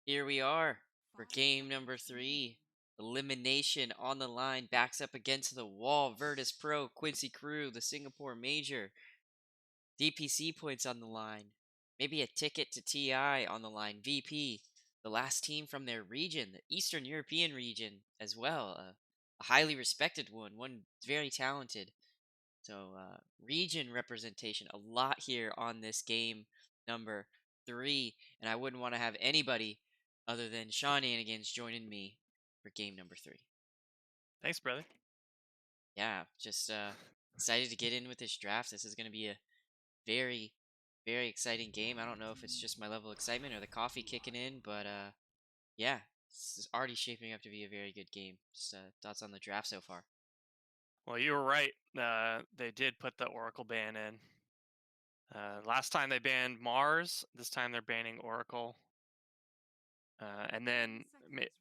Here we are for game number 3. Elimination on the line, backs up against the wall. Virtus Pro, Quincy Crew, the Singapore Major. DPC points on the line. Maybe a ticket to TI on the line. VP, the last team from their region, the Eastern European region as well. A highly respected one very talented. So, region representation, a lot here on this game number 3. And I wouldn't want to have anybody other than Seananigans joining me for game number 3. Thanks, brother. Yeah, just excited to get in with this draft. This is going to be a very, very exciting game. I don't know if it's just my level of excitement or the coffee kicking in, but yeah, this is already shaping up to be a very good game. Just thoughts on the draft so far. Well, you were right. They did put the Oracle ban in. Last time they banned Mars. This time they're banning Oracle. And then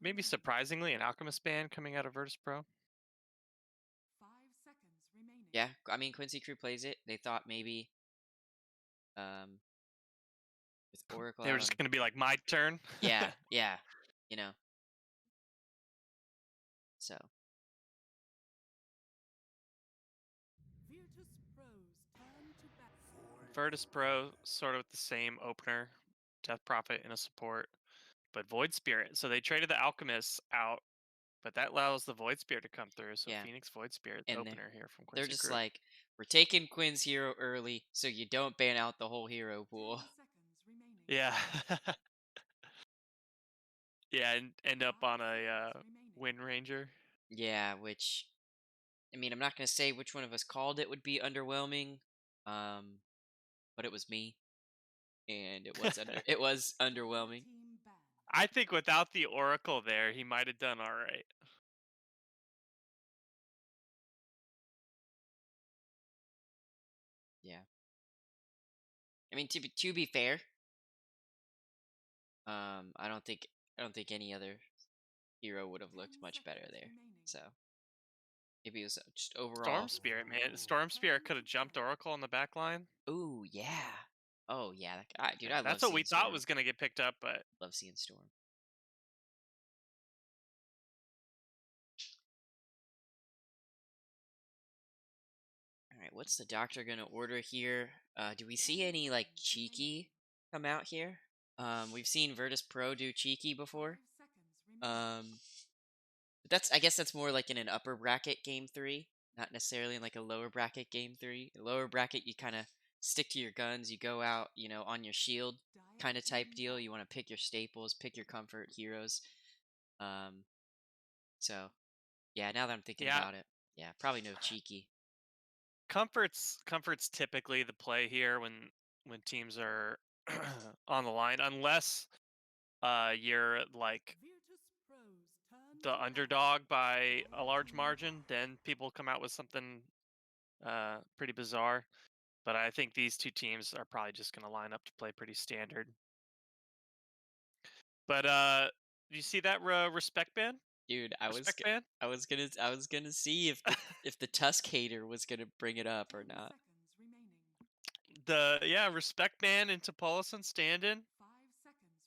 maybe surprisingly, an Alchemist ban coming out of Virtus Pro. Yeah, I mean Quincy Crew plays it. They thought maybe um, with Oracle They were out just on. going to be like, my turn. Yeah, yeah, you know. So Virtus Pro, sort of with the same opener, Death Prophet and a support, but Void Spirit. So they traded the Alchemists out, but that allows the Void Spirit to come through. So yeah, Phoenix Void Spirit, the and opener here from they're Quincy just Crew. like, we're taking Quinn's hero early, so you don't ban out the whole hero pool. Yeah. Yeah, and end up on a Wind Ranger. Yeah, which I mean, I'm not gonna say which one of us called it would be underwhelming, um, but it was me, and it was underwhelming. I think without the Oracle there, he might have done all right. Yeah, I mean to be fair, I don't think any other hero would have looked much better there. So maybe it was just Storm overall. Spirit, man. Storm Spirit could have jumped Oracle on the back line. Oh yeah, oh yeah, dude, I Yeah, love that's what we seeing thought Storm. was going to get picked up, but Love seeing Storm. All right, what's the doctor gonna order here? Do we see any like cheeky come out here? We've seen Virtus Pro do cheeky before. Um, but I guess that's more like in an upper bracket game 3, not necessarily in like a lower bracket game 3. In lower bracket, you kind of stick to your guns. You go out, on your shield kind of type deal. You want to pick your staples, pick your comfort heroes. Um, so yeah, now that I'm thinking yeah, about it, yeah, probably no cheeky. comfort's typically the play here when teams are on the line, unless you're like the underdog by a large margin, then people come out with something pretty bizarre. But I think these two teams are probably just going to line up to play pretty standard. But do you see that respect ban? Dude, Respect ban? I was gonna see if the Tusk hater was gonna bring it up or not. The respect ban into Paulison stand-in.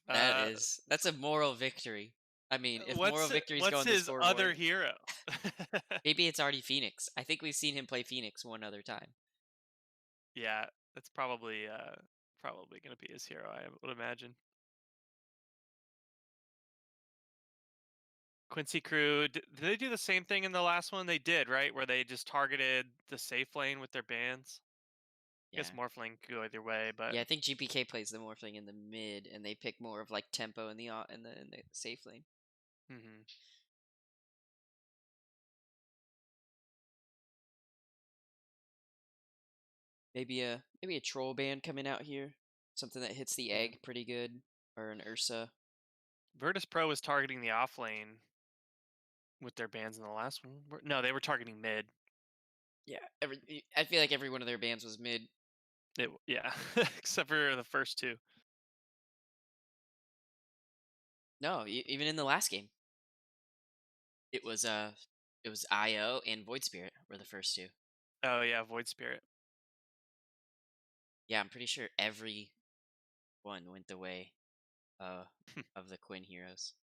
Uh, That's a moral victory. I mean, if moral what's victories go what's on the his other scoreboard, hero? maybe it's already Phoenix. I think we've seen him play Phoenix one other time. Yeah, that's probably going to be his hero, I would imagine. Quincy Crew, did they do the same thing in the last one? They did, right? Where they just targeted the safe lane with their bans. I guess Yeah. Morphling could go either way, but Yeah, I think GPK plays the Morphling in the mid, and they pick more of like tempo in the safe lane. mhm. Maybe a troll band coming out here, something that hits the Mhm. egg pretty good, or an Ursa. Virtus Pro was targeting the off lane with their bans in the last one. No, they were targeting mid. Yeah, I feel like every one of their bands was mid. Yeah, except for the first two. No, even in the last game, it was IO and Void Spirit were the first two. Oh yeah, Void Spirit. Yeah, I'm pretty sure every one went the way uh, of the Quinn heroes.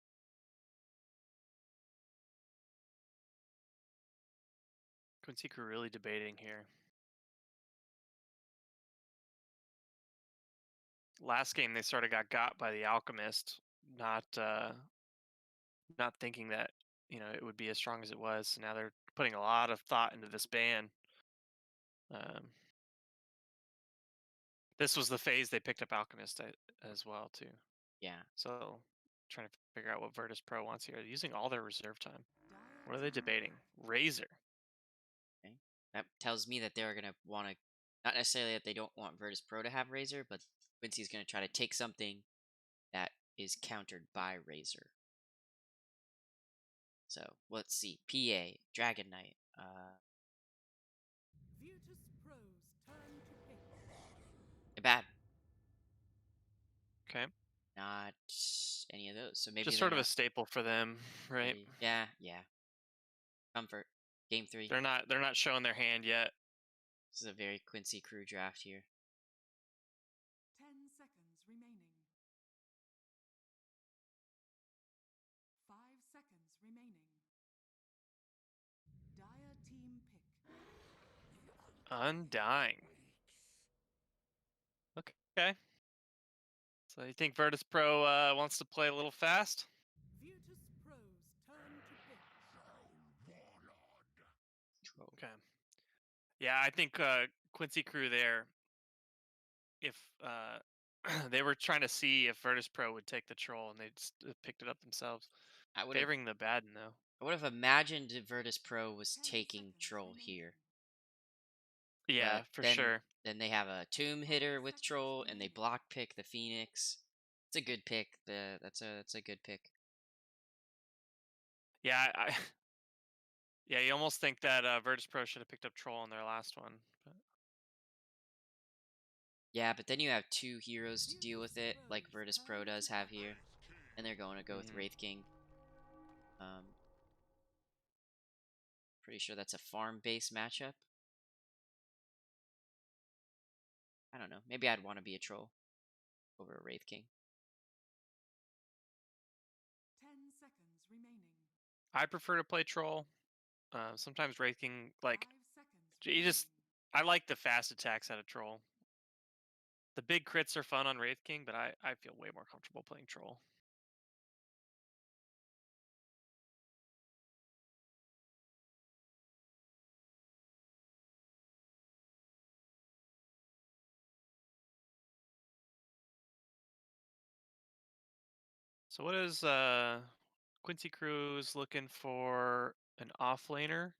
Quincy Crew really debating here. Last game they sort of got by the Alchemist, not not thinking that it would be as strong as it was. So now they're putting a lot of thought into this ban. Um, this was the phase they picked up Alchemist as well too. Yeah. So trying to figure out what Virtus Pro wants here. They're using all their reserve time. What are they debating? Razor. Okay. That tells me that they're gonna want to, not necessarily that they don't want Virtus Pro to have Razor, but Quincy's gonna try to take something that is countered by Razor. So let's see. PA Dragon Knight. Bad. Okay. Not any of those. So maybe Just they're sort of a not staple for them, right? ready. Yeah, yeah. Comfort. Game three. They're not showing their hand yet. This is a very Quincy Crew draft here. Undying. Okay. So you think Virtus Pro wants to play a little fast? Troll. Okay. Yeah, I think Quincy Crew there, if they were trying to see if Virtus Pro would take the troll, and they just picked it up themselves. I would have Favoring the Baden though. I would have imagined if Virtus Pro was taking Troll here. Yeah, But for then sure. then they have a Tomb Hitter with Troll and they block pick the Phoenix. It's a good pick. That's a good pick. Yeah, yeah, you almost think that Virtus Pro should have picked up troll on their last one. But Yeah, but then you have two heroes to deal with it, like Virtus Pro does have here. And they're going to go with mhm. Wraith King. Pretty sure that's a farm based matchup. I don't know. Maybe I'd want to be a troll over a Wraith King. I prefer to play troll. Sometimes Wraithing, like you just, I like the fast attacks out of troll. The big crits are fun on Wraith King, but I feel way more comfortable playing troll. So what is Quincy Cruz looking for? An offlaner?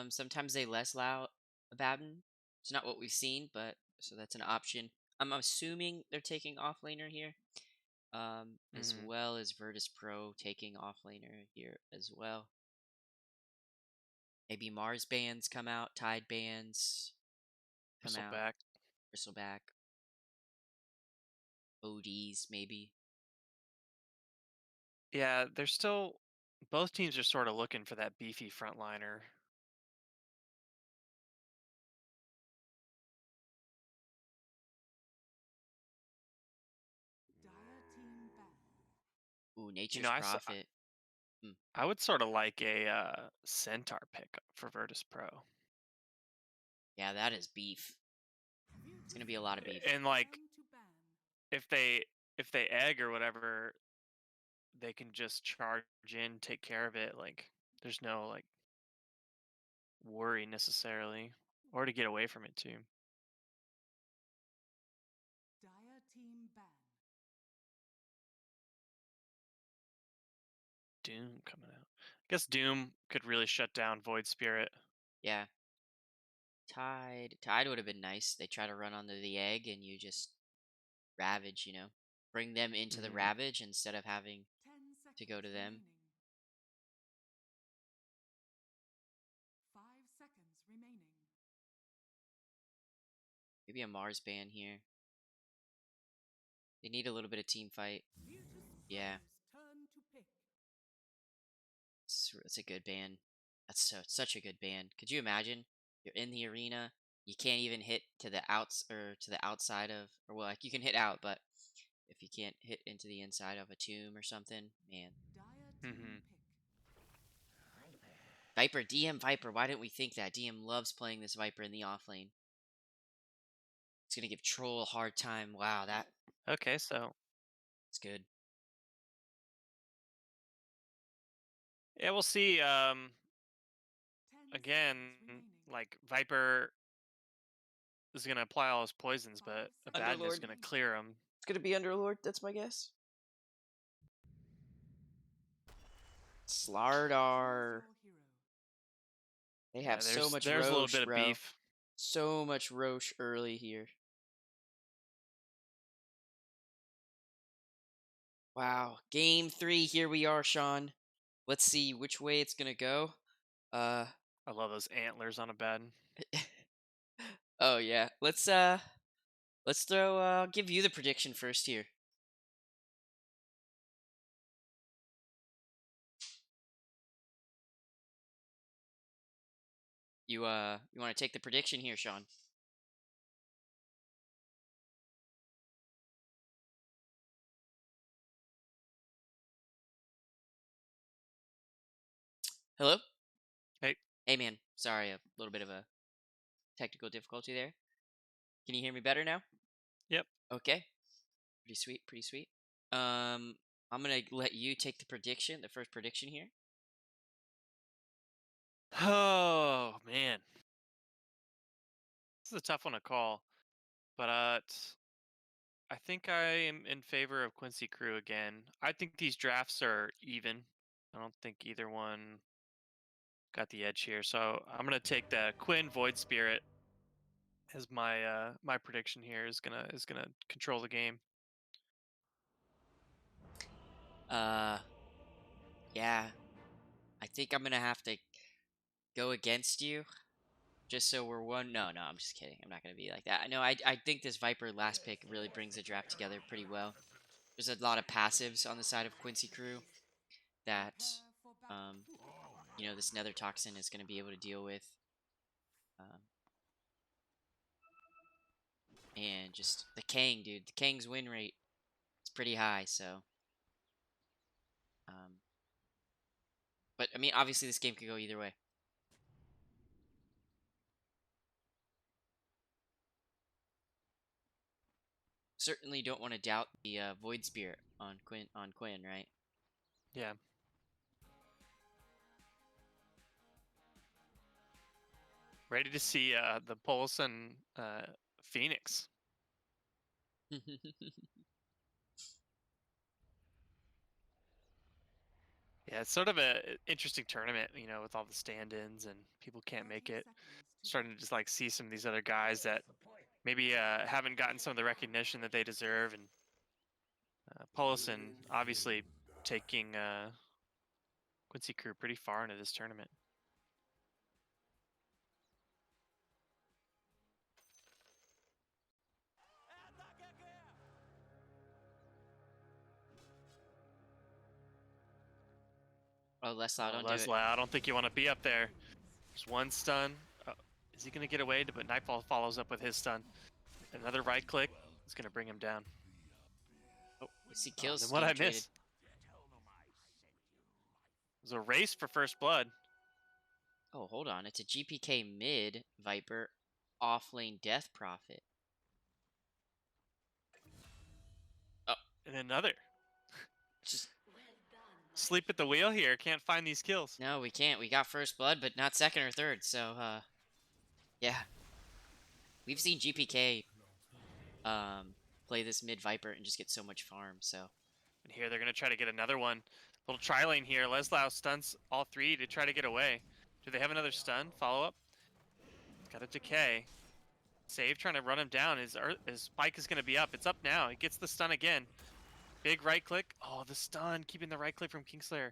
Sometimes they less allow Abaddon. It's not what we've seen, but so that's an option. I'm assuming they're taking offlaner here. As Hmm. well as Virtus Pro taking offlaner here as well. Maybe Mars bands come out, Tide bands come out, Bristleback. Bristleback, ODs maybe. Yeah, they're still. Both teams are sort of looking for that beefy frontliner. Ooh, You Nature's know, Prophet. Hmm. I would sort of like a Centaur pick for Virtus Pro. Yeah, that is beef. It's gonna be a lot of beef. And like if they egg or whatever, they can just charge in, take care of it. Like there's no like worry necessarily, or to get away from it too. Doom coming out. I guess Doom could really shut down Void Spirit. Yeah. Tide would have been nice. They try to run onto the egg and you just ravage, bring them into the Hmm. ravage instead of having to go to them. Maybe a Mars ban here. They need a little bit of team fight. Yeah, it's a good ban. That's such a good ban. Could you imagine? You're in the arena, you can't even hit to the outs or to the outside of, or well, like you can hit out, but if you can't hit into the inside of a tomb or something, man. Hmm. Viper, DM Viper. Why didn't we think that? DM loves playing this Viper in the off lane. It's gonna give Troll a hard time. Wow, that's Okay, so good. yeah, we'll see. Again, like Viper is gonna apply all his poisons, but Abaddon is Underlord. gonna clear them. It's gonna be Underlord. That's my guess. Slardar. They Yeah, have so much there's a little Roche, bit of bro. beef. So much Roche early here. Wow. Game 3. Here we are, Sean. Let's see which way it's gonna go. Uh. I love those antlers on Abaddon. Oh yeah. Let's throw. Give you the prediction first here. You want to take the prediction here, Sean? Hello? Hey, Hey man, sorry, a little bit of a technical difficulty there. Can you hear me better now? yep. Okay. Pretty sweet, pretty sweet. I'm going to let you take the prediction, the first prediction here. Oh man, this is a tough one to call, but I think I am in favor of Quincy Crew again. I think these drafts are even. I don't think either one got the edge here, so I'm gonna take the Quinn Void Spirit as my prediction here is gonna control the game. Uh yeah, I think I'm going to have to go against you just so we're one. No, I'm just kidding. I'm not going to be like that. No, I think this Viper last pick really brings the draft together pretty well. There's a lot of passives on the side of Quincy Crew that um this nether toxin is going to be able to deal with. Um, and just the Kang, dude. The Kang's win rate is pretty high, so um, but I mean, obviously this game could go either way. Certainly don't want to doubt the Void Spirit on Quinn, right? Yeah. Ready to see the Pulse and Phoenix. Yeah, it's sort of a interesting tournament, with all the stand-ins and people can't make it. Starting to just like see some of these other guys that maybe haven't gotten some of the recognition that they deserve, and Paulison obviously taking Quincy Crew pretty far into this tournament. Oh, Leslie, Oh, don't do it. Leslie, I don't think you want to be up there. There's one stun. Is he going to get away? But Nightfall follows up with his stun. Another right click is going to bring him down. Oh, we see Oh, kills then what getting I traded. miss? It was a race for first blood. Oh, hold on. It's a GPK mid Viper off lane Death Prophet. Oh, And another. just Sleep at the wheel here. Can't find these kills. no, we can't. We got first blood, but not second or third. So, yeah, we've seen GPK play this mid Viper and just get so much farm. So And here they're going to try to get another one. Little tri lane here. Leslie stuns all three to try to get away. Do they have another stun? Follow up. Got a decay. Save trying to run him down. His spike is going to be up. It's up now. He gets the stun again. Big right click. Oh, the stun. Keeping the right click from Kingslayer.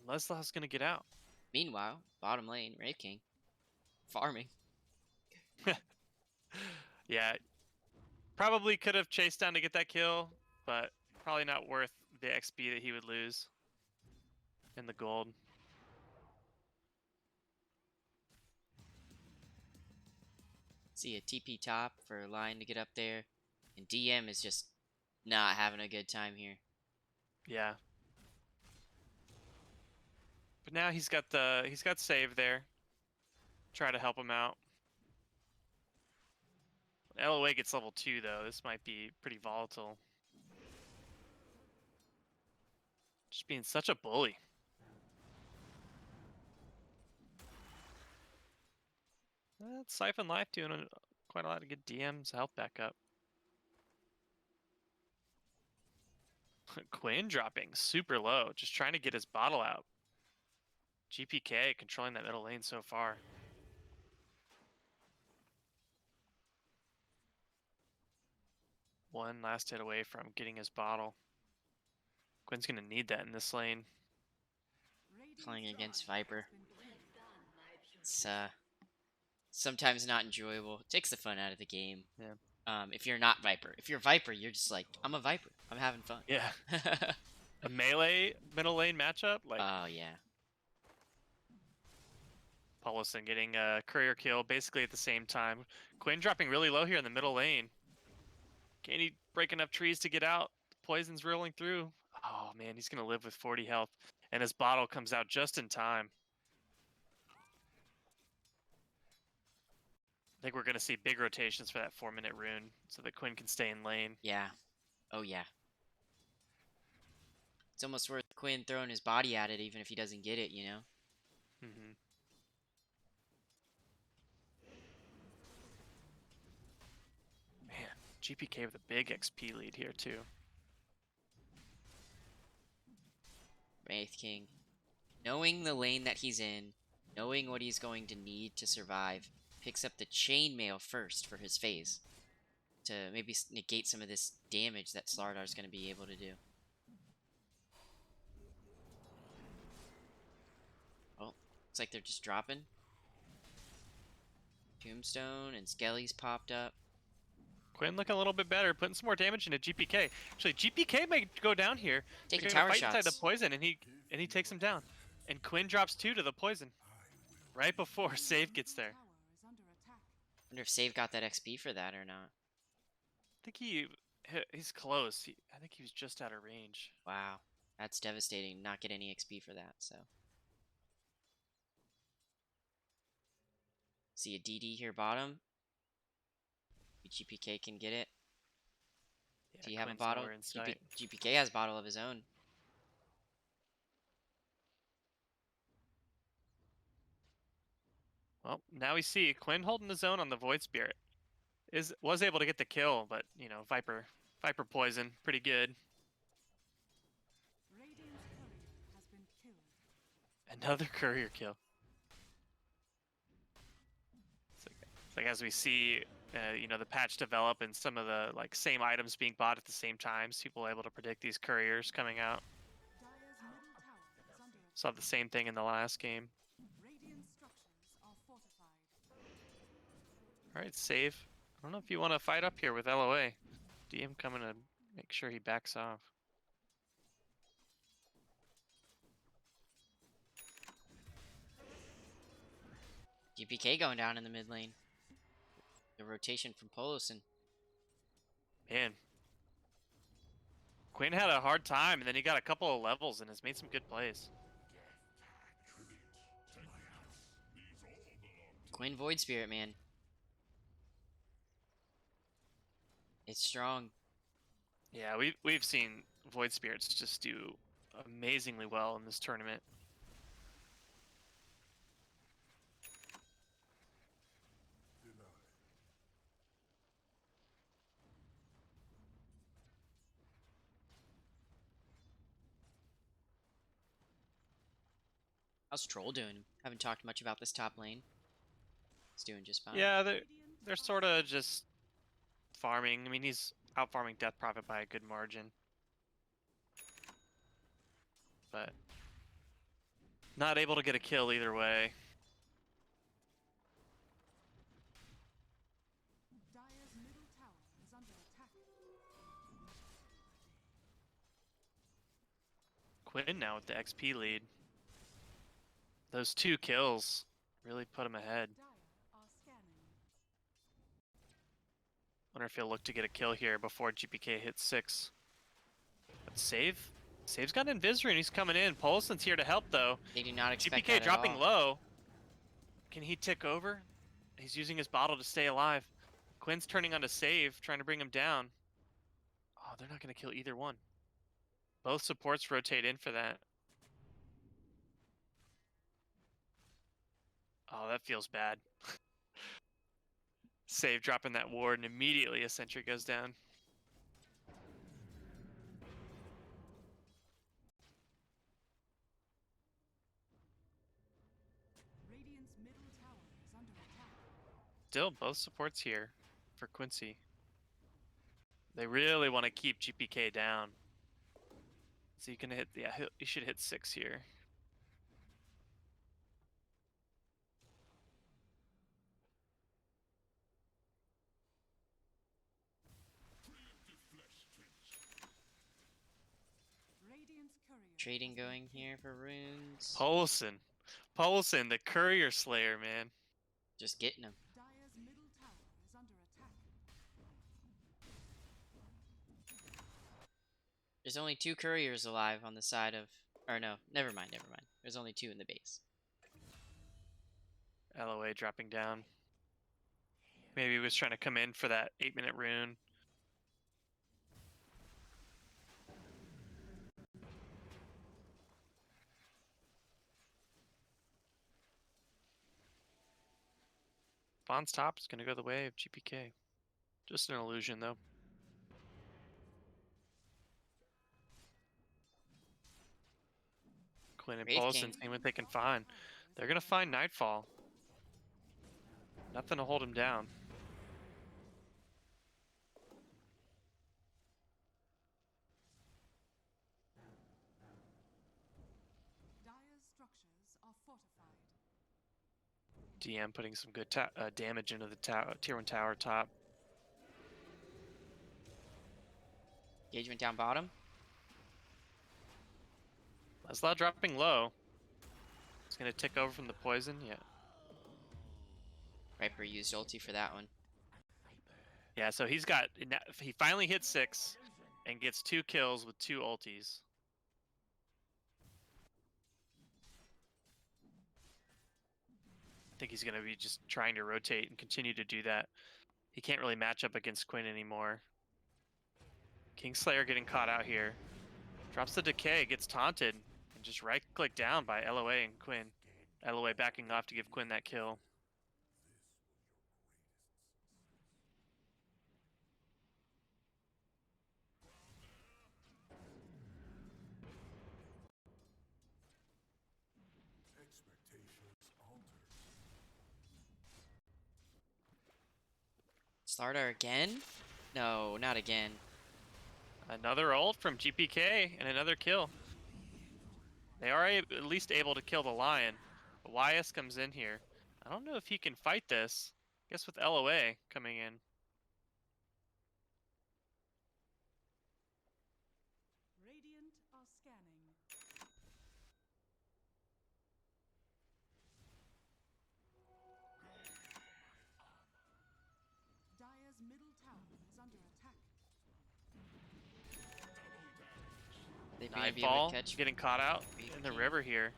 Leslie's going to get out. meanwhile, bottom lane, Wraith King farming. Yeah. Probably could have chased down to get that kill, but probably not worth the XP that he would lose in the gold. See a TP top for Lion to get up there. And DM is just not having a good time here. Yeah. But now he's got save there. Try to help him out. LOA gets level 2 though. This might be pretty volatile. Just being such a bully. Siphon Life doing quite a lot of good DMs. Health back up. Quinn dropping super low, just trying to get his bottle out. GPK controlling that middle lane so far. One last hit away from getting his bottle. Quinn's gonna need that in this lane. Playing against Viper. It's sometimes not enjoyable. It takes the fun out of the game. Yeah. If you're not Viper. If you're Viper, you're just like, I'm a Viper. I'm having fun. Yeah. A melee middle lane matchup? Like, oh, yeah. Paulison getting a courier kill basically at the same time. Quinn dropping really low here in the middle lane. Can he break enough trees to get out? Poison's rolling through. Oh man, he's gonna live with 40 health. And his bottle comes out just in time. I think we're gonna see big rotations for that 4-minute rune so that Quinn can stay in lane. Yeah. Oh, yeah. It's almost worth Quinn throwing his body at it even if he doesn't get it, you know? Mm-hmm. Man, GPK with a big XP lead here too. Wraith King. Knowing the lane that he's in, knowing what he's going to need to survive, picks up the chainmail first for his phase to maybe negate some of this damage that Slardar's going to be able to do. Oh, looks like they're just dropping. Tombstone and Skelly's popped up. Quinn looking a little bit better, putting some more damage into GPK. Actually, GPK might go down here. Taking They're tower gonna fight shots. inside the poison, and he takes him down. And Quinn drops 2 to the poison right before Save gets there. Wonder if Save got that XP for that or not. I think he's close. I think he was just out of range. Wow, that's devastating. Not get any XP for that. So see a DD here bottom. GPK can get it. Yeah, Do you have Quinn's a bottle? nowhere in sight. GPK has a bottle of his own. Well, now we see Quinn holding his own on the Void Spirit. Was able to get the kill, but you know, Viper poison, pretty good. Another courier kill. It's like as we see, you know, the patch develop and some of the like same items being bought at the same time, so people are able to predict these couriers coming out. Saw the same thing in the last game. All right, save. I don't know if you want to fight up here with LOA. DM coming to make sure he backs off. GPK going down in the mid lane. The rotation from Poloson. Man. Quinn had a hard time, and then he got a couple of levels and has made some good plays. Quinn Void Spirit, man. It's strong. Yeah, we've seen Void Spirits just do amazingly well in this tournament. How's Troll doing? Haven't talked much about this top lane. He's doing just fine. Yeah, they're sort of just farming. I mean, he's out farming Death Prophet by a good margin. But not able to get a kill either way. Quinn now with the XP lead. Those 2 kills really put him ahead. Wonder if he'll look to get a kill here before GPK hits 6. But save. Save's got an Invis rune. He's coming in. Polison's here to help, though. They do not expect GPK that at dropping all. low. Can he tick over? He's using his bottle to stay alive. Quinn's turning on to save, trying to bring him down. Oh, they're not going to kill either one. Both supports rotate in for that. Oh, that feels bad. Save dropping that ward, and immediately a sentry goes down. Still, both supports here for Quincy. They really want to keep GPK down. So you can hit, yeah, he should hit 6 here. Trading going here for runes. Polison, the courier slayer, man. Just getting him. There's only 2 couriers alive on the side of... Or no, never mind. There's only 2 in the base. LOA dropping down. Maybe he was trying to come in for that 8-minute rune. Bond's top is going to go the way of GPK. Just an illusion, though. Quinn and Paulson seeing what they can find. They're going to find Nightfall. Nothing to hold him down. DM putting some good damage into the tier 1 tower top. Engagement down bottom. Leslau dropping low. He's going to tick over from the poison. Yeah. Viper used ulti for that one. Yeah, so he finally hits 6 and gets 2 kills with 2 ultis. I think he's going to be just trying to rotate and continue to do that. He can't really match up against Quinn anymore. Kingslayer getting caught out here. Drops the decay, gets taunted, and just right-click down by LOA and Quinn. LOA backing off to give Quinn that kill. Slardar again? No, not again. Another ult from GPK and another kill. They are at least able to kill the Lion. But YS comes in here. I don't know if he can fight this. I guess with LOA coming in. Radiant are scanning. Dire's middle tower is under attack. They may be able Nightfall to catch getting caught out in the river here.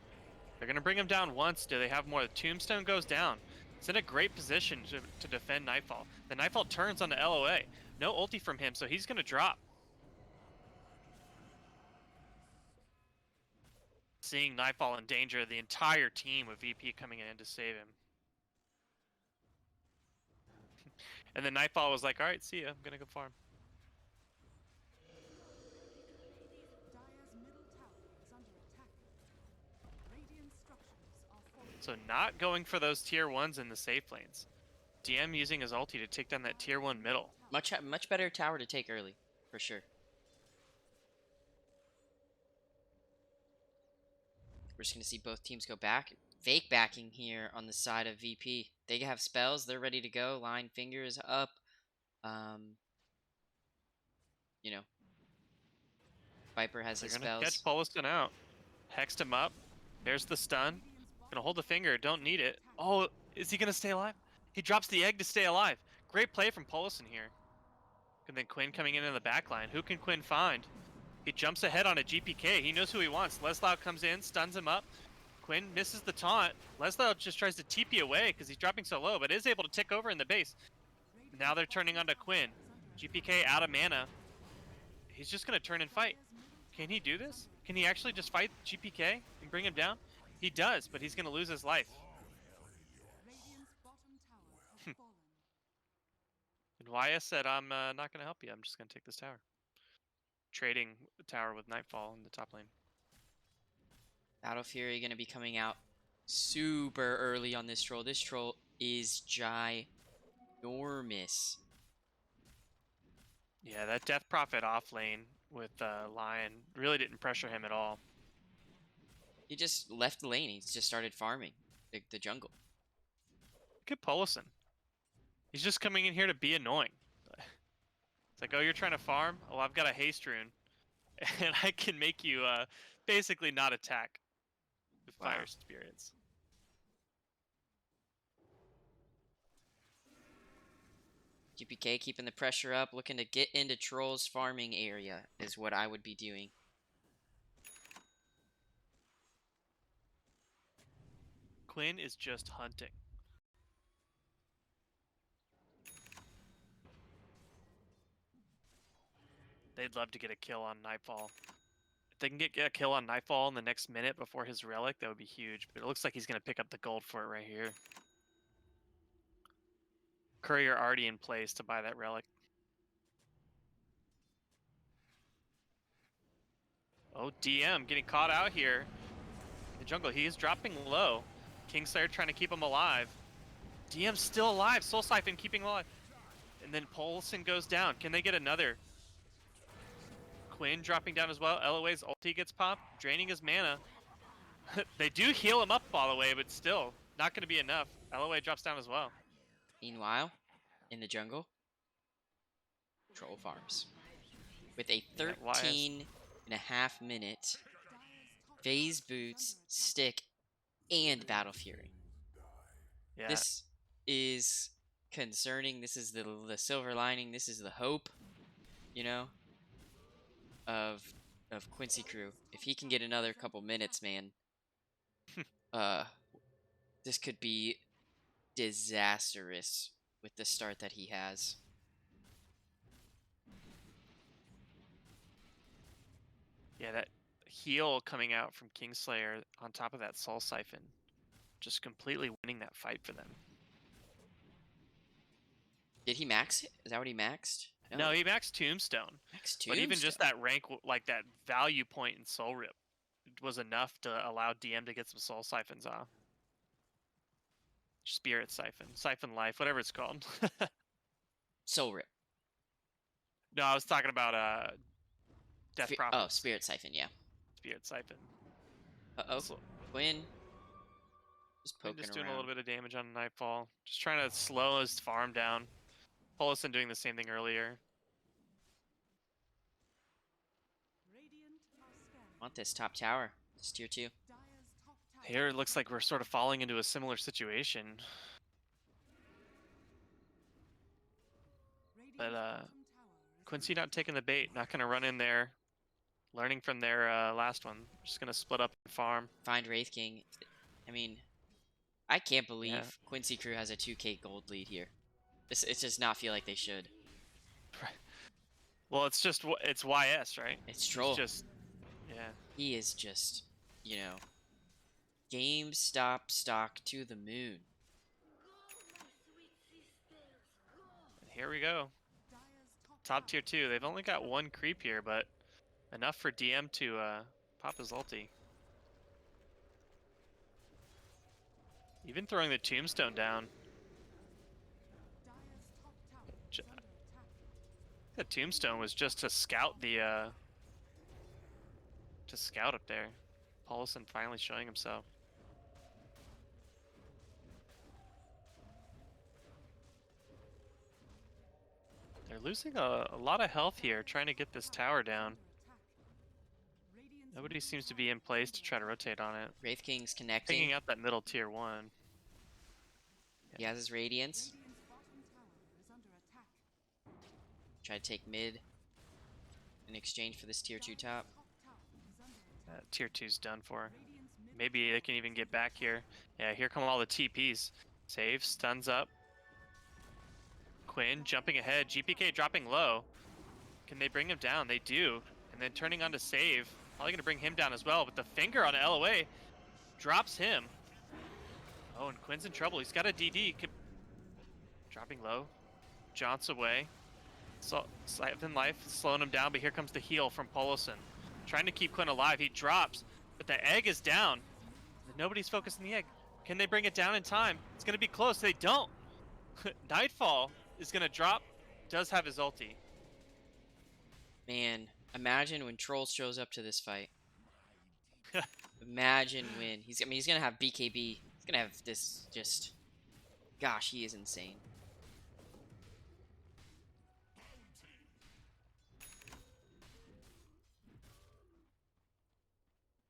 They're going to bring him down once. Do they have more? The Tombstone goes down. It's in a great position to defend Nightfall. The Nightfall turns onto LOA. No ulti from him, so he's going to drop. Seeing Nightfall in danger, the entire team with VP coming in to save him. And then Nightfall was like, all right, see ya. I'm going to go farm. Dire's middle tower is under attack. Radiant structures are falling. So not going for those tier 1s in the safe lanes. DM using his ulti to take down that tier 1 middle. Much better tower to take early, for sure. We're just going to see both teams go back. Fake backing here on the side of VP. They have spells. They're ready to go. Line fingers up. You know. Viper has his They're going to spells. catch Polison out. Hexed him up. There's the stun. Gonna hold the finger. Don't need it. Oh, is he going to stay alive? He drops the egg to stay alive. Great play from Polison here. And then Quinn coming in the back line. Who can Quinn find? He jumps ahead on a GPK. He knows who he wants. Leslau comes in, stuns him up. Quinn misses the taunt. Leslau just tries to TP away because he's dropping so low, but is able to tick over in the base. Now they're turning onto Quinn. GPK out of mana. He's just going to turn and fight. Can he do this? Can he actually just fight GPK and bring him down? He does, but he's going to lose his life. Radiant's bottom tower has fallen. And Wyatt said, I'm not going to help you. I'm just going to take this tower. Trading the tower with Nightfall in the top lane. Battle Fury going to be coming out super early on this troll. This troll is ginormous. Yeah, that Death Prophet off lane with Lion really didn't pressure him at all. He just left the lane. He's just started farming the jungle. Look at Polison. He's just coming in here to be annoying. It's like, oh, you're trying to farm? Oh, I've got a haste rune. And I can make you basically not attack with Wow. fire spirits. GPK keeping the pressure up, looking to get into Troll's farming area is what I would be doing. Quinn is just hunting. They'd love to get a kill on Nightfall. If they can get a kill on Nightfall in the next minute before his relic, that would be huge. But it looks like he's going to pick up the gold for it right here. Courier already in place to buy that relic. Oh, DM getting caught out here. In the jungle, he is dropping low. Kingslayer trying to keep him alive. DM's still alive. Soul Siphon keeping him alive. And then Polson goes down. Can they get another? Quinn dropping down as well. LOA's ulti gets popped, draining his mana. They do heal him up all the way, but still not going to be enough. LOA drops down as well. Meanwhile, in the jungle, Troll farms. With a 13.5-minute phase boots, stick, and Battle Fury. Yeah. This is concerning. This is the silver lining. This is the hope, you know, of Quincy crew. If he can get another couple minutes, man, this could be disastrous with the start that he has. Yeah, that heal coming out from Kingslayer on top of that Soul Siphon. Just completely winning that fight for them. Did he max it? Is that what he maxed? No, he maxed Tombstone. Max But even Tombstone. just that rank, like that value point in Soul Rip, was enough to allow DM to get some Soul Siphons off. Spirit Siphon, Siphon Life, whatever it's called. Soul Rip. No, I was talking about Death Prophet. Oh, Spirit Siphon, yeah. Spirit Siphon. Uh-oh. So, Quinn. Just poking just doing around. a little bit of damage on Nightfall. Just trying to slow his farm down. Polison doing the same thing earlier. Radiant are scanning. Want this top tower. It's tier 2. Dire's top tower Here it looks like we're sort of falling into a similar situation. Radiant's But bottom tower is Quincy not taking the bait, not gonna run in there. Learning from their last one. Just gonna split up and farm. Find Wraith King. I mean, I can't believe Yeah. Quincy crew has a 2k gold lead here. It does not feel like they should. Well, it's just it's YS, right? It's Troll. It's just yeah. He is just, you know, GameStop stock to the moon. And here we go. Dire's Top tier 2. They've only got one creep here, but enough for DM to pop his ulti. Even throwing the tombstone down. Dire's top tower is J- under attack. The tombstone was just to scout the up there. Paulson finally showing himself. They're losing a lot of health here trying to get this tower down. Nobody seems to be in place to try to rotate on it. Wraith King's connecting. Picking out that middle tier 1. He has his Radiance. Radiant's bottom tower is under attack. Try to take mid in exchange for this tier 2 top. Tier 2's done for. Maybe they can even get back here. Yeah, here come all the TPs. Save, stuns up. Quinn jumping ahead. GPK dropping low. Can they bring him down? They do. And then turning on to save. Probably going to bring him down as well. But the finger on LOA drops him. Oh, and Quinn's in trouble. He's got a DD. Dropping low. Jaunts away. So, Siphon Life slowing him down, but here comes the heal from Poloson. Trying to keep Quinn alive. He drops, but the egg is down. Nobody's focused on the egg. Can they bring it down in time? It's going to be close. They don't. Nightfall is going to drop. Does have his ulti. Man, imagine when Troll shows up to this fight. Imagine when he's gonna have BKB. He's gonna have this just. Gosh, he is insane.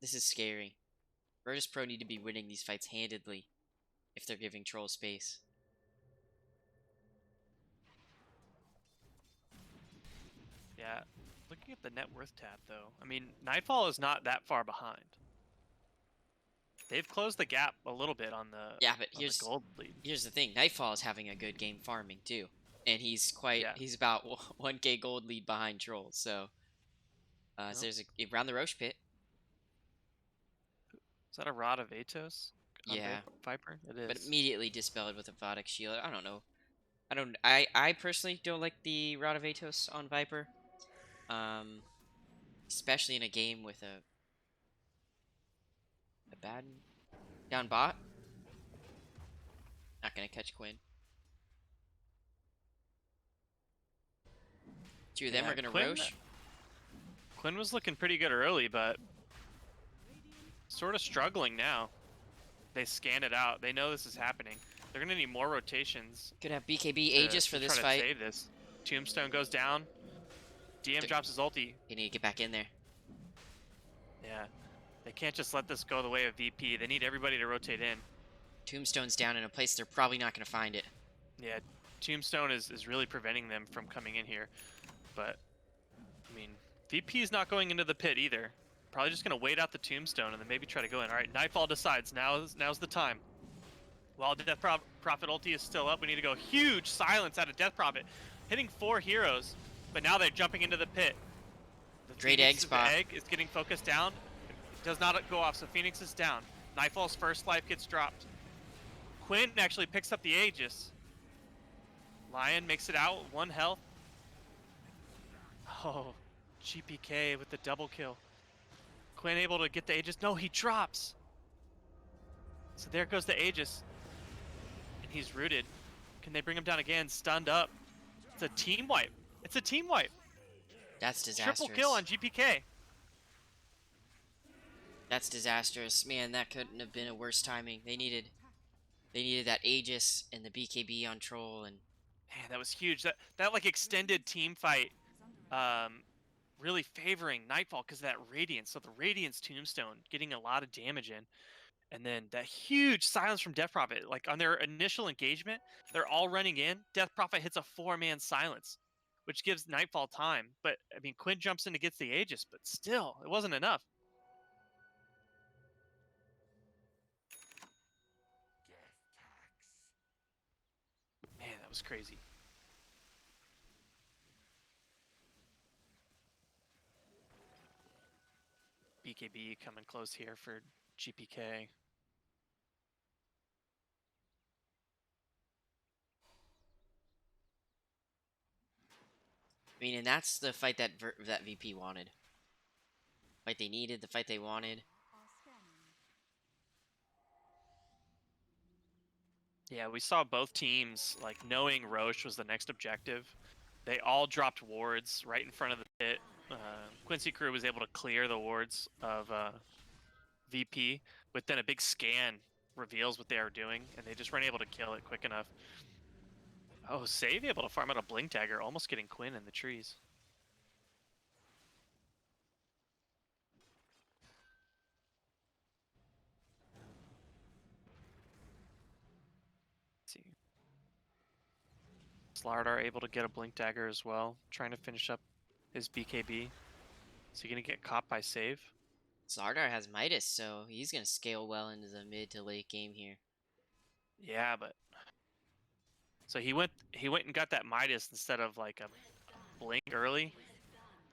This is scary. Virtus Pro need to be winning these fights handedly if they're giving Troll space. Yeah, looking at the net worth tab though, I mean, Nightfall is not that far behind. They've closed the gap a little bit on the, but here's the gold lead. Here's the thing, Nightfall is having a good game farming too. And he's he's about 1k gold lead behind Troll, so so there's around the Roche pit. Is that a Rod of Atos? Yeah. Viper? It is. But immediately dispelled with a Votic Shield. I don't know. I personally don't like the Rod of Atos on Viper. Especially in a game with a bad down bot. Not gonna catch Quinn. Two of them are gonna Roche. Quinn was looking pretty good early, but sort of struggling now. They scan it out. They know this is happening. They're gonna need more rotations. Could have BKB Aegis for this fight. Save this. Tombstone goes down. DM drops his ulti. They need to get back in there. Yeah. They can't just let this go the way of VP. They need everybody to rotate in. Tombstone's down in a place they're probably not going to find it. Yeah, Tombstone is really preventing them from coming in here. But, I mean, VP's not going into the pit either. Probably just going to wait out the Tombstone and then maybe try to go in. All right, Nightfall decides. Now's the time. While Death Prophet ulti is still up, we need to go huge silence out of Death Prophet. Hitting 4 heroes, but now they're jumping into the pit. The Great egg spot. The egg is getting focused down. It does not go off, so Phoenix is down. Nightfall's first life gets dropped. Quinn actually picks up the Aegis. Lion makes it out, 1 health. Oh, GPK with the double kill. Quinn able to get the Aegis. No, he drops. So there goes the Aegis. And he's rooted. Can they bring him down again? Stunned up. It's a team wipe. It's a team wipe. That's disastrous. Triple kill on GPK. That's disastrous. Man, that couldn't have been a worse timing. They needed that Aegis and the BKB on Troll, and man, that was huge. That like extended team fight really favoring Nightfall because of that Radiance. So the Radiance Tombstone getting a lot of damage in. And then that huge silence from Death Prophet. Like on their initial engagement, they're all running in. Death Prophet hits a 4-man silence, which gives Nightfall time. But I mean, Quinn jumps in to get the Aegis, but still, it wasn't enough. Man, that was crazy. BKB coming close here for GPK. I mean, and that's the fight that that VP wanted. Fight they needed, the fight they wanted. Yeah, we saw both teams, like, knowing Roche was the next objective. They all dropped wards right in front of the pit. Quincy crew was able to clear the wards of VP, but then a big scan reveals what they are doing, and they just weren't able to kill it quick enough. Oh, Save able to farm out a Blink Dagger, almost getting Quinn in the trees. Let's see. Slardar able to get a Blink Dagger as well, trying to finish up his BKB. Is he going to get caught by save? Zardar has Midas, so he's going to scale well into the mid to late game here. Yeah, but so he went and got that Midas instead of like a Blink early,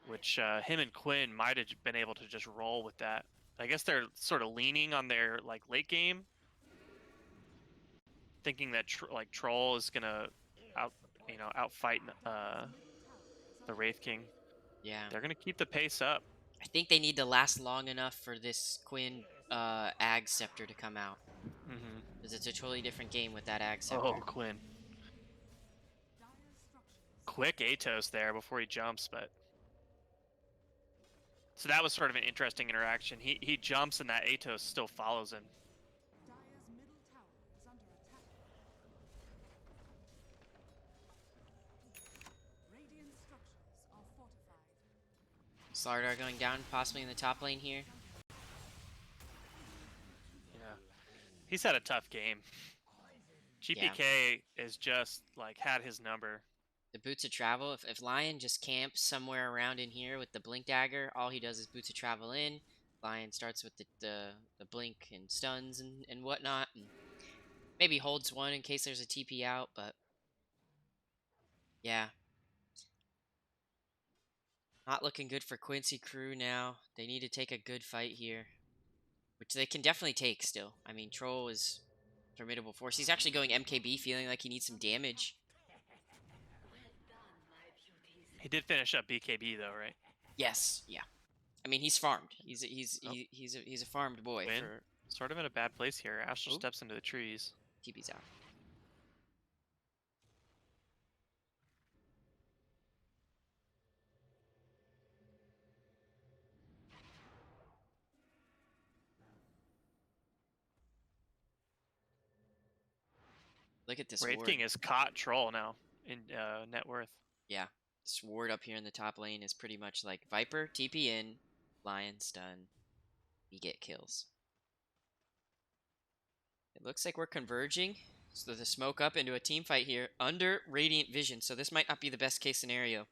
which him and Quinn might have been able to just roll with that. I guess they're sort of leaning on their like late game, thinking that like Troll is gonna outfight the Wraith King. Yeah. They're gonna keep the pace up. I think they need to last long enough for this Quinn Ag Scepter to come out. Mm-hmm. Because it's a totally different game with that Ag Scepter. Oh, Quinn. Quick Atos there before he jumps, but... So that was sort of an interesting interaction. He jumps and that Atos still follows him. Dire's middle tower is under attack. Radiant structures are fortified. Slardar going down, possibly in the top lane here. Yeah. He's had a tough game. GPK is just, like, had his number. The Boots of Travel, if Lion just camps somewhere around in here with the Blink Dagger, all he does is Boots of Travel in. Lion starts with the Blink and stuns and whatnot. And maybe holds one in case there's a TP out, but... Yeah. Not looking good for Quincy crew now. They need to take a good fight here. Which they can definitely take still. I mean, Troll is a formidable force. He's actually going MKB, feeling like he needs some damage. He did finish up BKB though, right? Yes, yeah. I mean, he's farmed. He's a farmed boy. Win. For Sort of in a bad place here. Astral Ooh. steps into the trees. TP's out. Look at this Wraith ward. King has caught Troll now in net worth. Yeah, this ward up here in the top lane is pretty much like Viper, TP in, Lion, stun, you get kills. It looks like we're converging. So the smoke up into a team fight here under Radiant Vision. So this might not be the best case scenario.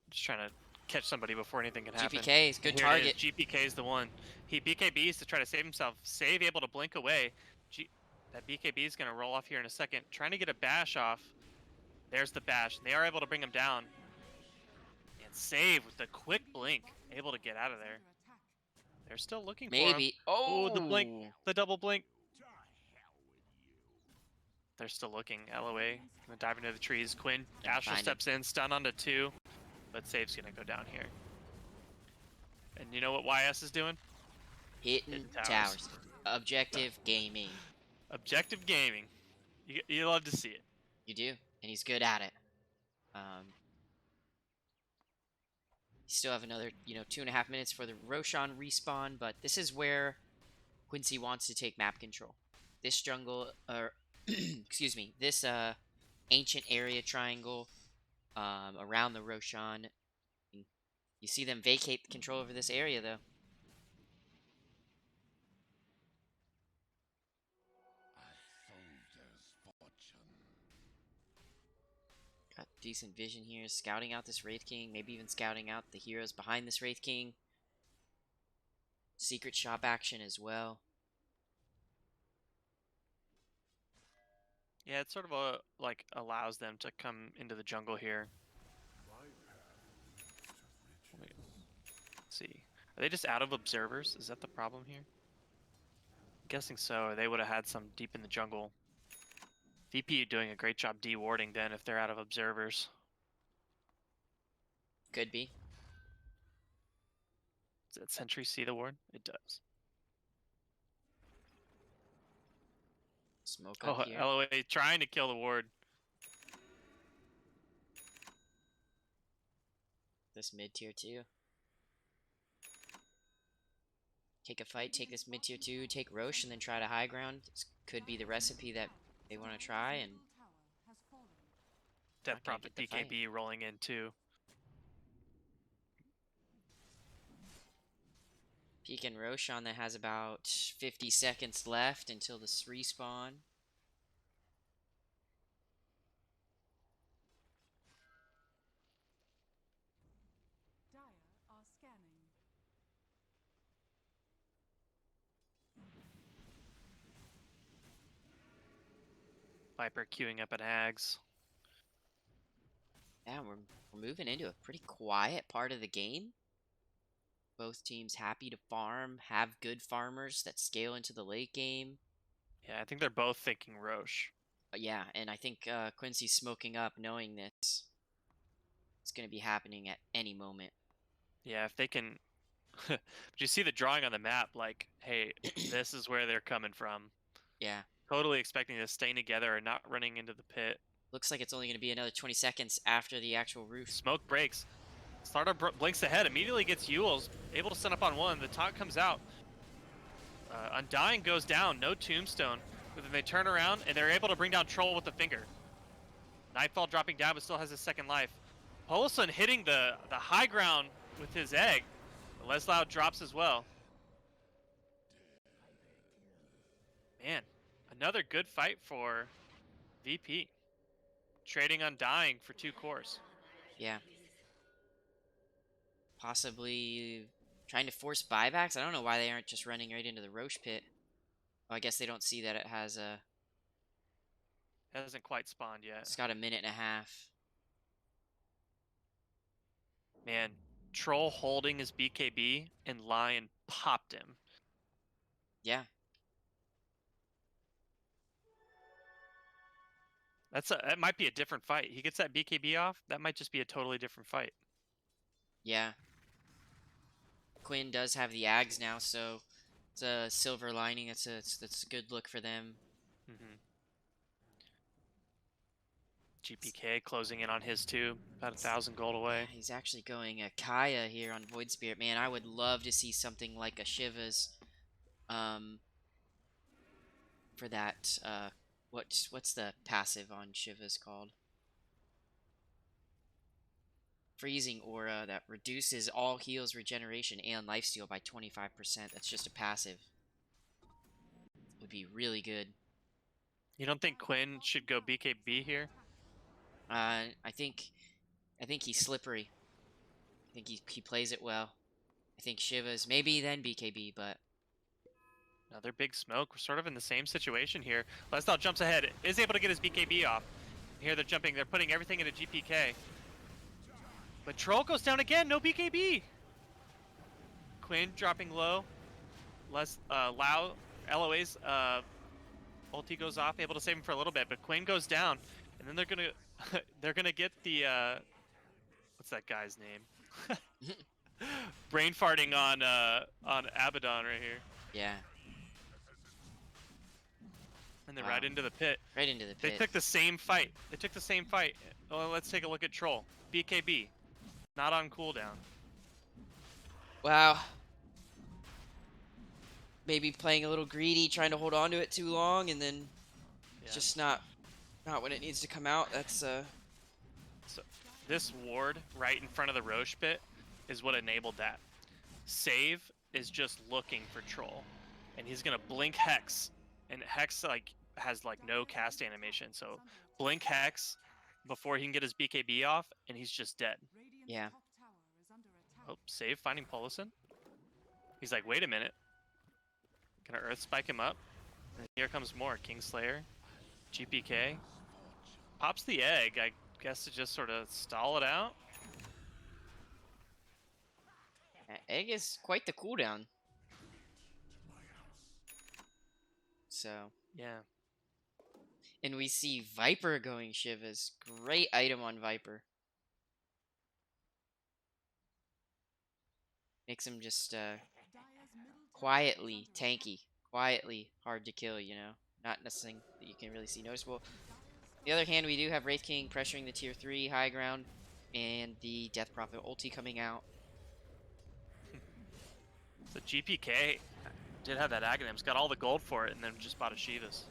Just trying to catch somebody before anything can happen. GPK is good Here target. it is. GPK is the one. He BKBs to try to save himself. Save able to blink away. That BKB is going to roll off here in a second. Trying to get a bash off. There's the bash. And they are able to bring him down. And save with the quick blink. Able to get out of there. They're still looking for him. Maybe. Oh, the blink. The double blink. They're still looking. LOA. Gonna dive into the trees. Quinn. Astral steps in. Stun onto 2. But save's gonna go down here. And you know what YS is doing? Hitting towers. Objective gaming. Objective gaming. You love to see it. You do, and he's good at it. You still have another, 2.5 minutes for the Roshan respawn, but this is where Quincy wants to take map control. This jungle, or excuse me, this ancient area triangle around the Roshan. You see them vacate control over this area, though. Got decent vision here, scouting out this Wraith King, maybe even scouting out the heroes behind this Wraith King. Secret shop action as well. Yeah, it sort of allows them to come into the jungle here. Let's see. Are they just out of observers? Is that the problem here? I'm guessing so. They would have had some deep in the jungle. VP doing a great job de-warding then if they're out of observers. Could be. Does that sentry see the ward? It does. Smoke up here. LOA trying to kill the ward. This mid tier 2. Take a fight, take this mid tier 2, take Roche, and then try to high ground. This could be the recipe that they want to try, and Death not gonna Prophet get the fight. BKB rolling in too. Peek and Roshan that has about 50 seconds left until this respawn. Viper queuing up an Ags. Yeah, we're moving into a pretty quiet part of the game. Both teams happy to farm, have good farmers that scale into the late game. Yeah, I think they're both thinking Roche. Yeah, and I think Quincy's smoking up knowing this. It's going to be happening at any moment. Yeah, if they can... But you see the drawing on the map, like, hey, this is where they're coming from. Yeah. Totally expecting to stay together and not running into the pit. Looks like it's only going to be another 20 seconds after the actual roof. Smoke breaks. Starter blinks ahead, immediately gets Yules, able to set up on one. The taunt comes out. Undying goes down, no tombstone. But then they turn around and they're able to bring down Troll with the finger. Nightfall dropping down, but still has his second life. Polson hitting the high ground with his egg. Leslau drops as well. Man, another good fight for VP. Trading Undying for 2 cores. Yeah. Possibly trying to force buybacks. I don't know why they aren't just running right into the Roche pit. Oh, I guess they don't see that it has a... It hasn't quite spawned yet. It's got a minute and a half. Man, Troll holding his BKB and Lion popped him. Yeah. That might be a different fight. He gets that BKB off, that might just be a totally different fight. Yeah. Quinn does have the Ags now, so it's a silver lining. That's a good look for them. GPK closing in on his too, about 1,000 gold away. He's actually going a Kaya here on Void Spirit. Man, I would love to see something like a Shiva's for that what's the passive on Shiva's called? Freezing aura that reduces all heals, regeneration, and lifesteal by 25%. That's just a passive. Would be really good. You don't think Quinn should go BKB here? I think he's slippery. I think he plays it well. I think Shiva's maybe then BKB, but Another big smoke. We're sort of in the same situation here. Lestal jumps ahead, is able to get his BKB off. Here they're jumping, they're putting everything into GPK. But Troll goes down again, no BKB! Quinn dropping low. LOA's ulti goes off, able to save him for a little bit, but Quinn goes down. And then they're gonna get the what's that guy's name? Brain farting on Abaddon right here. yeah. And then right into the pit. Right into the They pit. took the same fight. Well, let's take a look at Troll. BKB. Not on cooldown. Wow. Maybe playing a little greedy, trying to hold on to it too long, and then it's just not when it needs to come out. That's So this ward right in front of the Roche pit is what enabled that. Save is just looking for Troll, and he's gonna blink Hex, and Hex has no cast animation. So blink Hex before he can get his BKB off, and he's just dead. yeah. Oh, save finding Polison. He's like, wait a minute. Gonna Earth Spike him up. And here comes more. Kingslayer. GPK. Pops the egg, I guess, to just sort of stall it out. Egg is quite the cooldown. So. Yeah. And we see Viper going Shiva's. Great item on Viper. Makes him just quietly tanky. Quietly hard to kill, you know? Not nothing that you can really see noticeable. On the other hand, we do have Wraith King pressuring the tier 3 high ground. And the Death Prophet ulti coming out. So GPK did have that Aghanims, got all the gold for it, and then just bought a Shiva's.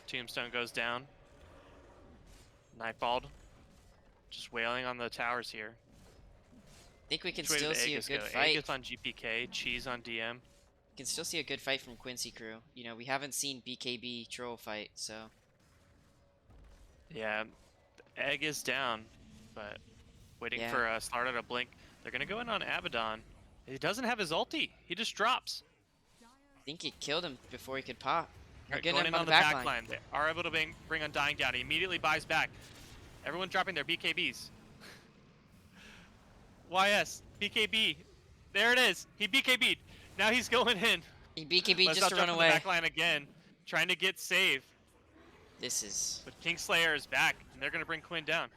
Tombstone goes down. Nightfall just wailing on the towers here. I think we can Which way did still the see a Aegis good go? fight. Aegis on GPK, Cheese on DM. We can still see a good fight from Quincy crew. You know, we haven't seen BKB Troll fight, so. Yeah, the egg is down, but waiting for Slardar to blink. They're gonna go in on Abaddon. He doesn't have his ulti. He just drops. I think it killed him before he could pop. All right, good going enough in on on the the back back line. line. They are able to bring Undying down. He immediately buys back. Everyone dropping their BKBs. YS, BKB. There it is. He BKB'd. Now he's going in. He BKB Let's just not to jump run on the away. back line again. Trying to get save. This is... But Kingslayer is back, and they're going to bring Quinn down.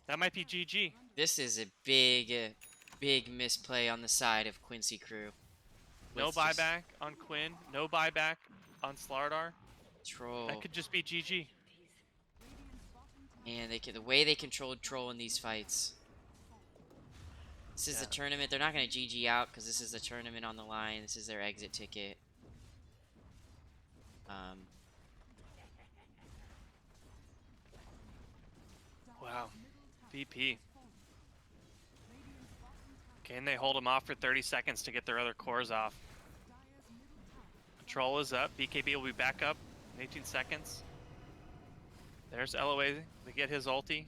That might be GG. This is a big misplay on the side of Quincy Crew. No With just buyback on Quinn. No buyback on Slardar. Troll. That could just be GG. And the way they controlled Troll in these fights. This is a tournament. They're not going to GG out because this is a tournament on the line. This is their exit ticket. Wow. VP. Can they hold them off for 30 seconds to get their other cores off? Control is up. BKB will be back up in 18 seconds. There's LOA. They get his ulti.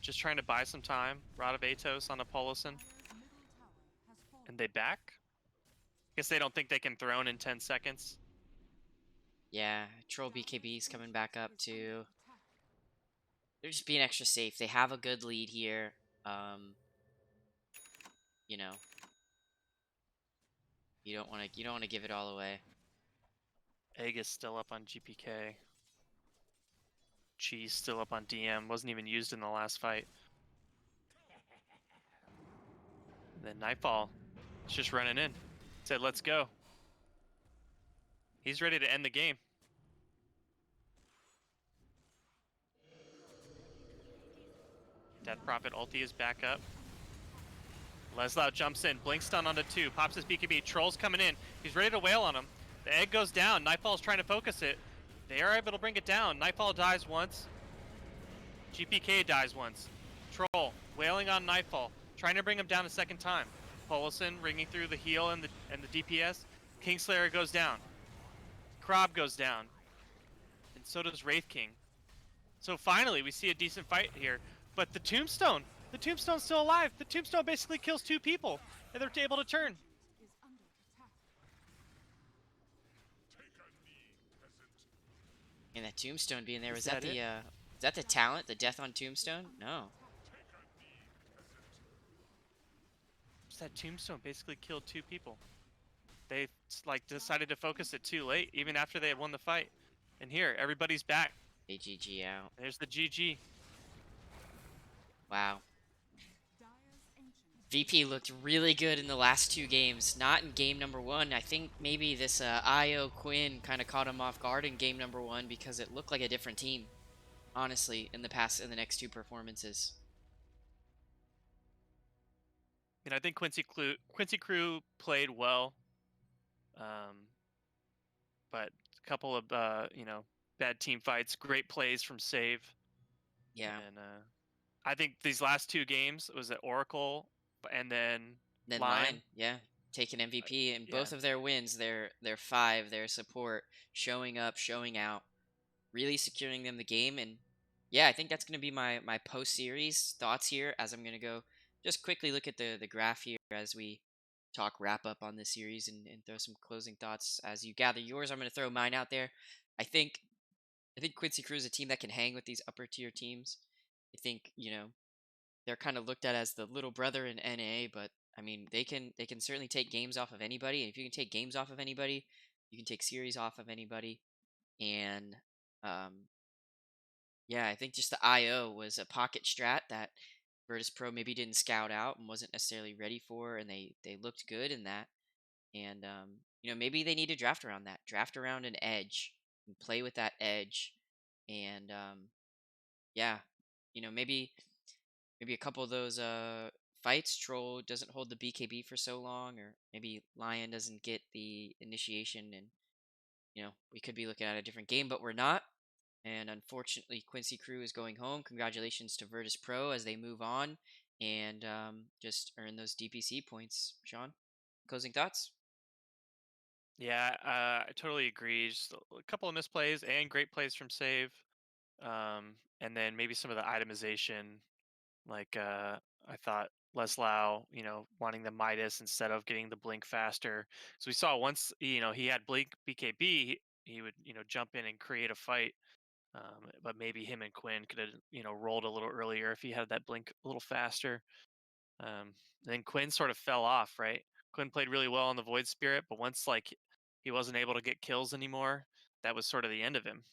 Just trying to buy some time. Rod of Atos on a Polison. And they back? Guess they don't think they can throne in 10 seconds. Yeah, Troll BKB's coming back up too. They're just being extra safe. They have a good lead here. You know, you don't want to give it all away. Egg is still up on GPK. Cheese still up on DM. Wasn't even used in the last fight. Then Nightfall is just running in. Said, let's go. He's ready to end the game. Death Prophet ulti is back up. Leslau jumps in, blink stun onto 2, pops his BKB. Troll's coming in. He's ready to wail on him. The egg goes down. Nightfall's trying to focus it. They are able to bring it down. Nightfall dies once. GPK dies once. Troll wailing on Nightfall, trying to bring him down a second time. Polison ringing through the heal and the DPS. Kingslayer goes down. Krob goes down. And so does Wraith King. So finally we see a decent fight here. But the Tombstone's still alive. The Tombstone basically kills 2 people, and they're able to turn. And that Tombstone being there, Is that the talent? The death on Tombstone? No. That Tombstone basically killed 2 people. They like decided to focus it too late, even after they had won the fight. And here, everybody's back. They GG out. There's the GG. Wow. VP looked really good in the last 2 games. Not in game number 1. I think maybe this IO Quinn kind of caught him off guard in game number 1 because it looked like a different team. Honestly, in the next 2 performances. You know, I think Quincy Crew played well. But a couple of bad team fights, great plays from Save. Yeah. And I think these last 2 games, was it Oracle and then Lion, yeah, taking MVP, and both of their wins, their 5, their support, showing up, showing out, really securing them the game. And yeah, I think that's going to be my post-series thoughts here, as I'm going to go just quickly look at the graph here as we talk wrap up on this series and throw some closing thoughts as you gather yours. I'm going to throw mine out there. I think Quincy Crew is a team that can hang with these upper tier teams. I think, they're kind of looked at as the little brother in NA, but I mean, they can certainly take games off of anybody. And if you can take games off of anybody, you can take series off of anybody. And yeah, I think just the IO was a pocket strat that Virtus Pro maybe didn't scout out and wasn't necessarily ready for, and they looked good in that. And maybe they need to draft around that, draft around an edge, and play with that edge. And yeah, maybe a couple of those fights, Troll doesn't hold the BKB for so long, or maybe Lion doesn't get the initiation, and we could be looking at a different game, but we're not. And unfortunately, Quincy Crew is going home. Congratulations to Virtus Pro as they move on and just earn those DPC points. Sean, closing thoughts? Yeah, I totally agree. Just a couple of misplays and great plays from Save. And then maybe some of the itemization. Like, I thought Leslau, wanting the Midas instead of getting the blink faster. So we saw once, he had blink BKB, he would, jump in and create a fight. But maybe him and Quinn could have, rolled a little earlier if he had that blink a little faster. Then Quinn sort of fell off, right? Quinn played really well on the Void Spirit, but once like he wasn't able to get kills anymore, that was sort of the end of him.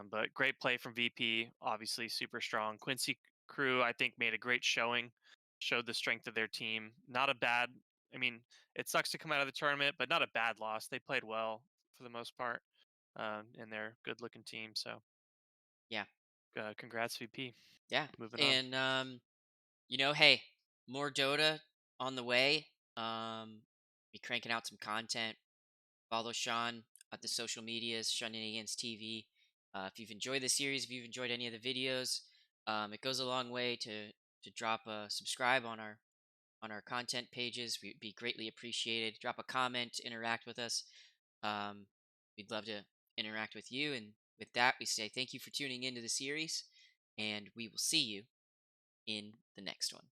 But great play from VP, obviously super strong. Quincy crew, I think, made a great showing, showed the strength of their team. Not a bad, I mean, it sucks to come out of the tournament, but not a bad loss. They played well for the most part, and they're a good looking team. So, Yeah. congrats, VP. Yeah. Moving on. And hey, more Dota on the way. Be cranking out some content. Follow Sean at the social medias, Seananigans TV. If you've enjoyed the series, if you've enjoyed any of the videos, it goes a long way to drop a subscribe on our content pages. We'd be greatly appreciated. Drop a comment, interact with us. Um, we'd love to interact with you. And with that, we say thank you for tuning into the series, and we will see you in the next one.